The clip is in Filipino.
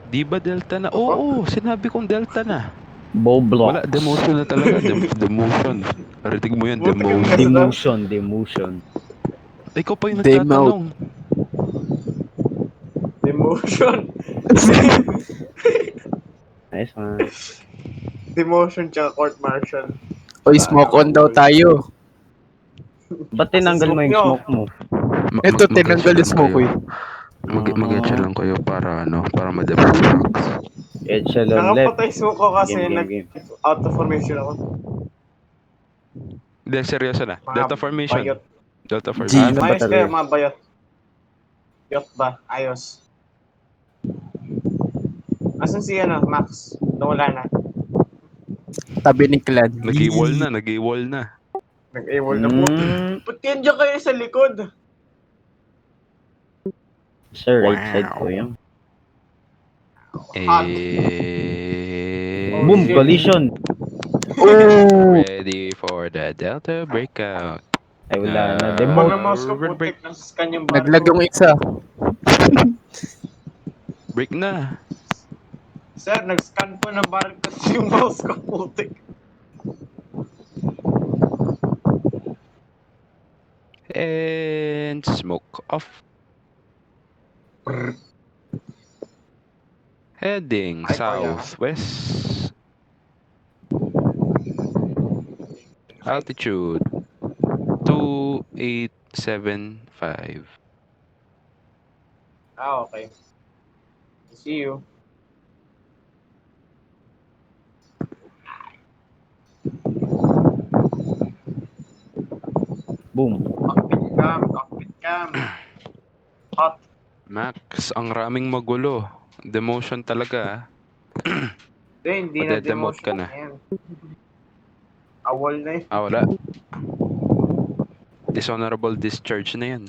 Di ba Delta na? Opo? Oo, sinabi kong Delta na. Wala, Boblox. demotion na talaga. Demotion. Narinig mo yan, Buti kang demotion. nasa. Demotion. Ikaw pa yung Demote. nagtatanong. Demotion. Nice one. Demotion tsaka court martial. Oy, smoke on daw tayo. Ba't tinanggal mo yung smoke mo? Ito, tinanggal yung smoke ko eh. Mag-headshot lang kayo para para ma-demo si Max. Echelon left. Nakapatay suko kasi Game. out of formation ako. Hindi, seryoso na. Mga Delta formation. bayot. Delta G. formation. Ano ba Ayos kayo talaga? mga bayot. Yot ba? Ayos. Asan si Max? Nawala na. Tabi ni Clan. Nag-i-wall na, nag-i-wall na. Nag-AWOL na po. Ba't yan dyan kayo sa likod? Sir, right side ko yun. Boom, shit. collision. Oh! Ready for the Delta breakout. Ay, wala na. Mga Demote. mouse ko Red break. putik ng scan yung barko. Naglag yung isa. Break na. Sir, nag-scan po ng barko kasi yung mouse ko putik. And smoke off. Heading Ay, kaya. southwest. Altitude 2875. Okay. See you. Boom. Cockpit cam. Hot. Max, ang raming magulo. Demotion talaga. Hindi na Made-demote ka demotion na. yan. Awol na yun. Wala. Dishonorable discharge na yan.